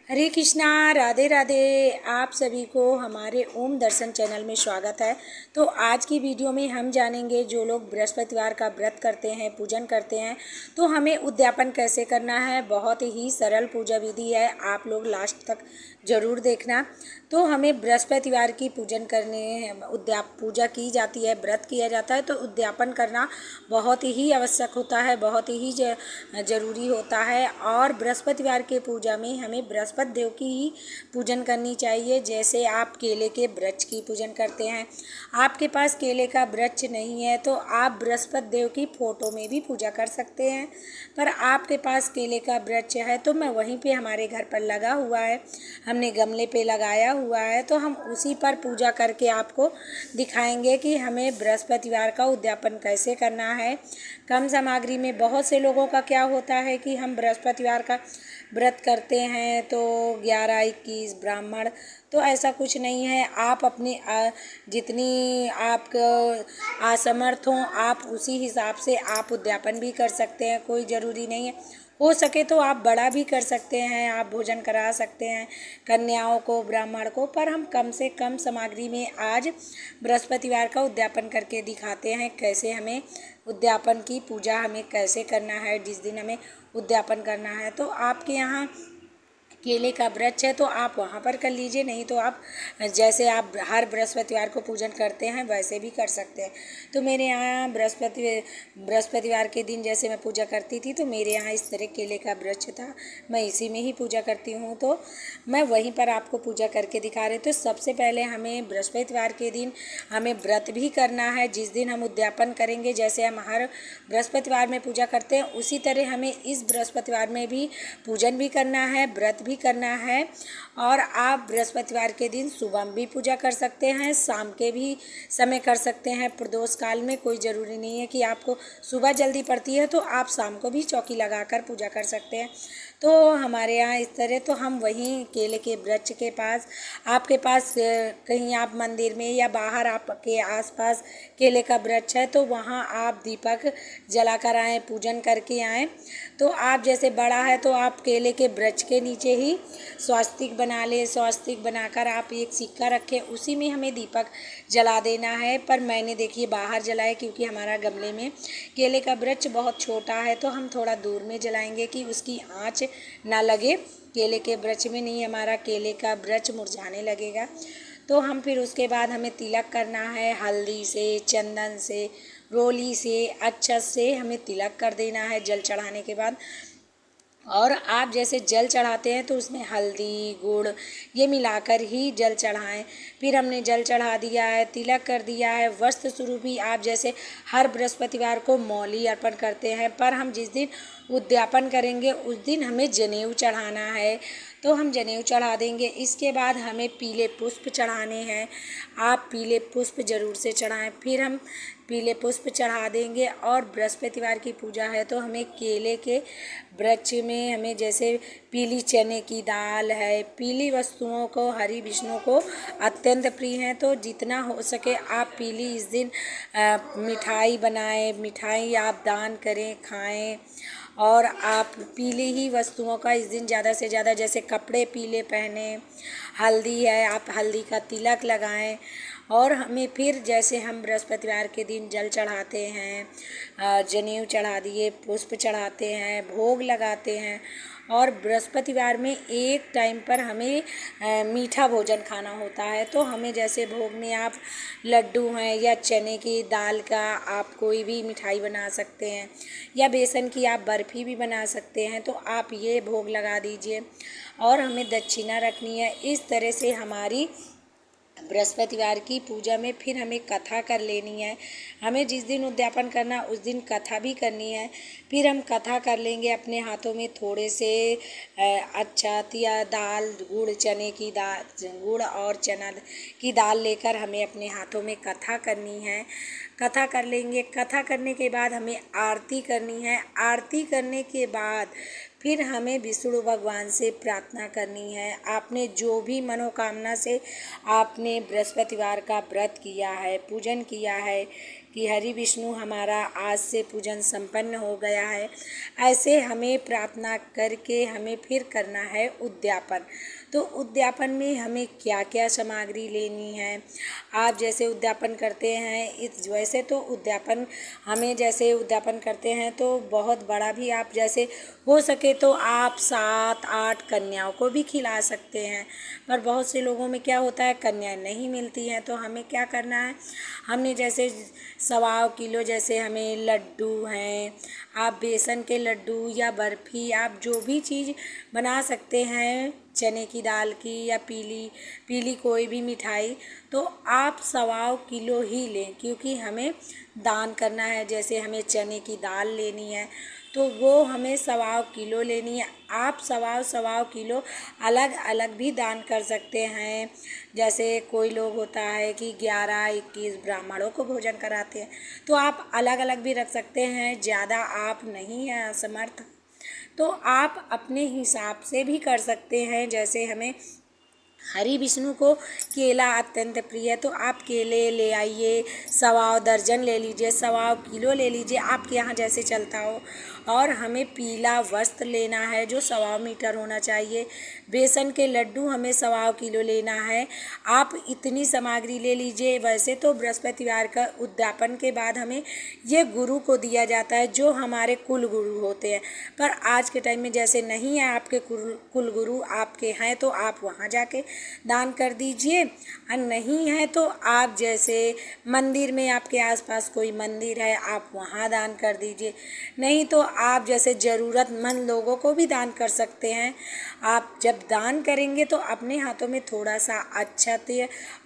हरे कृष्णा, राधे राधे। आप सभी को हमारे ओम दर्शन चैनल में स्वागत है। तो आज की वीडियो में हम जानेंगे जो लोग बृहस्पतिवार का व्रत करते हैं, पूजन करते हैं, तो हमें उद्यापन कैसे करना है। बहुत ही सरल पूजा विधि है, आप लोग लास्ट तक ज़रूर देखना। तो हमें बृहस्पतिवार की पूजन करने पूजा की जाती है, व्रत किया जाता है, तो उद्यापन करना बहुत ही आवश्यक होता है, बहुत ही ज़रूरी होता है। और बृहस्पतिवार के पूजा में हमें बृहस्पति देव की ही पूजन करनी चाहिए। जैसे आप केले के वृक्ष की पूजन करते हैं, आपके पास केले का वृक्ष नहीं है तो आप बृहस्पति देव की फोटो में भी पूजा कर सकते हैं। पर आपके पास केले का वृक्ष है तो मैं वहीं पे हमारे घर पर लगा हुआ है, हमने गमले पे लगाया हुआ है, तो हम उसी पर पूजा करके आपको दिखाएंगे कि हमें बृहस्पतिवार का उद्यापन कैसे करना है। कम सामग्री में बहुत से लोगों का क्या होता है कि हम बृहस्पतिवार का व्रत करते हैं तो 11-21 ब्राह्मण, तो ऐसा कुछ नहीं है। आप अपनी जितनी आप असमर्थ हों आप उसी हिसाब से आप उद्यापन भी कर सकते हैं, कोई ज़रूरी नहीं है। हो सके तो आप बड़ा भी कर सकते हैं, आप भोजन करा सकते हैं कन्याओं को, ब्राह्मण को, पर हम कम से कम सामग्री में आज बृहस्पतिवार का उद्यापन करके दिखाते हैं कैसे हमें उद्यापन की पूजा हमें कैसे करना है, जिस दिन हमें उद्यापन करना है। तो आपके यहाँ केले का वृक्ष है तो आप वहाँ पर कर लीजिए, नहीं तो आप जैसे आप हर बृहस्पतिवार को पूजन करते हैं वैसे भी कर सकते हैं। तो मेरे यहाँ बृहस्पतिवार के दिन जैसे मैं पूजा करती थी तो मेरे यहाँ इस तरह केले का वृक्ष था, मैं इसी में ही पूजा करती हूँ, तो मैं वहीं पर आपको पूजा करके दिखा रही। तो सबसे पहले हमें बृहस्पतिवार के दिन हमें व्रत भी करना है, जिस दिन हम उद्यापन करेंगे। जैसे हम हर बृहस्पतिवार में पूजा करते हैं उसी तरह हमें इस बृहस्पतिवार में भी पूजन भी करना है, व्रत भी करना है। और आप बृहस्पतिवार के दिन सुबह भी पूजा कर सकते हैं, शाम के भी समय कर सकते हैं। प्रदोष काल में कोई ज़रूरी नहीं है कि आपको सुबह जल्दी पड़ती है तो आप शाम को भी चौकी लगाकर पूजा कर सकते हैं। तो हमारे यहाँ इस तरह, तो हम वहीं केले के वृक्ष के पास, आपके पास कहीं आप मंदिर में या बाहर आपके आसपास केले का वृक्ष है तो वहाँ आप दीपक जलाकर आएँ, पूजन करके आएँ। तो आप जैसे बड़ा है तो आप केले के वृक्ष के नीचे ही स्वास्तिक बना ले, स्वास्तिक बनाकर आप एक सिक्का रखें, उसी में हमें दीपक जला देना है। पर मैंने देखिए बाहर जलाया क्योंकि हमारा गमले में केले का वृक्ष बहुत छोटा है, तो हम थोड़ा दूर में जलाएंगे कि उसकी आँच ना लगे केले के वृक्ष में, नहीं हमारा केले का वृक्ष मुरझाने लगेगा। तो हम फिर उसके बाद हमें तिलक करना है, हल्दी से, चंदन से, रोली से, अक्षत से हमें तिलक कर देना है जल चढ़ाने के बाद। और आप जैसे जल चढ़ाते हैं तो उसमें हल्दी, गुड़ ये मिलाकर ही जल चढ़ाएं। फिर हमने जल चढ़ा दिया है, तिलक कर दिया है, वस्त्र स्वरूप ही आप जैसे हर बृहस्पतिवार को मौली अर्पण करते हैं, पर हम जिस दिन उद्यापन करेंगे उस दिन हमें जनेऊ चढ़ाना है, तो हम जनेऊ चढ़ा देंगे। इसके बाद हमें पीले पुष्प चढ़ाने हैं, आप पीले पुष्प ज़रूर से चढ़ाएं। फिर हम पीले पुष्प चढ़ा देंगे। और बृहस्पतिवार की पूजा है तो हमें केले के वृक्ष में हमें जैसे पीली चने की दाल है, पीली वस्तुओं को, हरी विष्णु को अत्यंत प्रिय हैं, तो जितना हो सके आप पीली इस दिन मिठाई बनाएं, मिठाई आप दान करें, खाएं। और आप पीली ही वस्तुओं का इस दिन ज़्यादा से ज़्यादा, जैसे कपड़े पीले पहने, हल्दी है आप हल्दी का तिलक लगाएं। और हमें फिर जैसे हम बृहस्पतिवार के दिन जल चढ़ाते हैं, जनेऊ चढ़ा दिए, पुष्प चढ़ाते हैं, भोग लगाते हैं। और बृहस्पतिवार में एक टाइम पर हमें मीठा भोजन खाना होता है, तो हमें जैसे भोग में आप लड्डू हैं या चने की दाल का आप कोई भी मिठाई बना सकते हैं, या बेसन की आप बर्फ़ी भी बना सकते हैं, तो आप ये भोग लगा दीजिए। और हमें दक्षिणा रखनी है। इस तरह से हमारी बृहस्पतिवार की पूजा में फिर हमें कथा कर लेनी है। हमें जिस दिन उद्यापन करना उस दिन कथा भी करनी है। फिर हम कथा कर लेंगे, अपने हाथों में थोड़े से अक्षत या दाल, गुड़, चने की दाल, गुड़ और चना की दाल लेकर हमें अपने हाथों में कथा करनी है। कथा कर लेंगे। कथा करने के बाद हमें आरती करनी है। आरती करने के बाद फिर हमें विष्णु भगवान से प्रार्थना करनी है। आपने जो भी मनोकामना से आपने बृहस्पतिवार का व्रत किया है, पूजन किया है, कि हरि विष्णु हमारा आज से पूजन संपन्न हो गया है। ऐसे हमें प्रार्थना करके हमें फिर करना है उद्यापन। तो उद्यापन में हमें क्या क्या सामग्री लेनी है, आप जैसे उद्यापन करते हैं इस वैसे तो उद्यापन हमें जैसे उद्यापन करते हैं तो बहुत बड़ा भी आप जैसे हो सके तो आप 7-8 कन्याओं को भी खिला सकते हैं। पर बहुत से लोगों में क्या होता है, कन्या नहीं मिलती हैं, तो हमें क्या करना है, हमने जैसे 1.25 किलो जैसे हमें लड्डू हैं, आप बेसन के लड्डू या बर्फ़ी आप जो भी चीज़ बना सकते हैं, चने की दाल की या पीली कोई भी मिठाई, तो आप 1.25 किलो ही लें, क्योंकि हमें दान करना है। जैसे हमें चने की दाल लेनी है तो वो हमें 1.25 किलो लेनी है। आप 1.25 किलो अलग अलग भी दान कर सकते हैं। जैसे कोई लोग होता है कि 11-21 ब्राह्मणों को भोजन कराते हैं, तो आप अलग अलग भी रख सकते हैं। ज़्यादा आप नहीं हैं असमर्थ तो आप अपने हिसाब से भी कर सकते हैं। जैसे हमें हरि विष्णु को केला अत्यंत प्रिय है, तो आप केले ले आइए, 1.25 दर्जन ले लीजिए, 1.25 किलो ले लीजिए, आपके यहाँ जैसे चलता हो। और हमें पीला वस्त्र लेना है जो 1.25 मीटर होना चाहिए। बेसन के लड्डू हमें 1.25 किलो लेना है। आप इतनी सामग्री ले लीजिए। वैसे तो बृहस्पतिवार का उद्यापन के बाद हमें ये गुरु को दिया जाता है, जो हमारे कुल गुरु होते हैं। पर आज के टाइम में जैसे नहीं है आपके कुल गुरु, आपके हैं तो आप वहाँ जाके दान कर दीजिए, और नहीं है तो आप जैसे मंदिर में आपके आसपास कोई मंदिर है आप वहाँ दान कर दीजिए। नहीं तो आप जैसे ज़रूरतमंद लोगों को भी दान कर सकते हैं। आप जब दान करेंगे तो अपने हाथों में थोड़ा सा अक्षत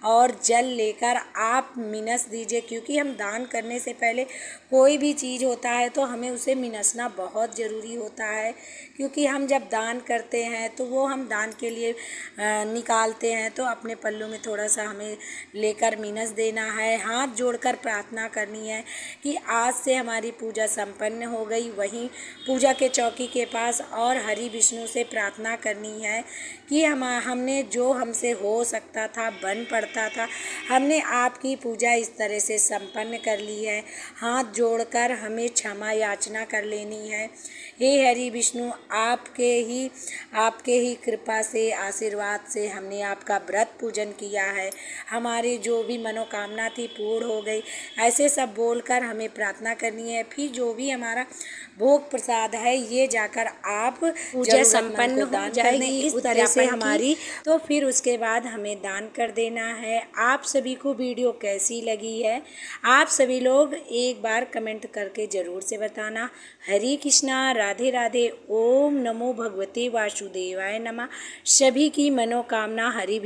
और जल लेकर आप मिनस दीजिए, क्योंकि हम दान करने से पहले कोई भी चीज़ होता है तो हमें उसे मिनसना बहुत ज़रूरी होता है। क्योंकि हम जब दान करते हैं तो वो हम दान के लिए निकालते हैं, तो अपने पल्लों में थोड़ा सा हमें लेकर मिनस देना है। हाथ जोड़कर प्रार्थना करनी है कि आज से हमारी पूजा संपन्न हो गई। वहीं पूजा के चौकी के पास और हरि विष्णु से प्रार्थना करनी है कि हमने जो हमसे हो सकता था, बन पड़ता था, हमने आपकी पूजा इस तरह से संपन्न कर ली है। हाथ जोड़कर हमें क्षमा याचना कर लेनी है। हे हरि विष्णु, आपके ही कृपा से, आशीर्वाद से हमने आपका व्रत पूजन किया है। हमारी जो भी मनोकामना थी पूर्ण हो गई। ऐसे सब बोलकर हमें प्रार्थना करनी है। फिर जो भी हमारा भोग प्रसाद है ये जाकर आप पूजा संपन्न हो जाएगी इस तरह से हमारी, तो फिर उसके बाद हमें दान कर देना है। आप सभी को वीडियो कैसी लगी है, आप सभी लोग एक बार कमेंट करके ज़रूर से बताना। हरे कृष्णा, राधे राधे, ओम नमो भगवते वासुदेवाय नमः। सभी की मनोकामना हरि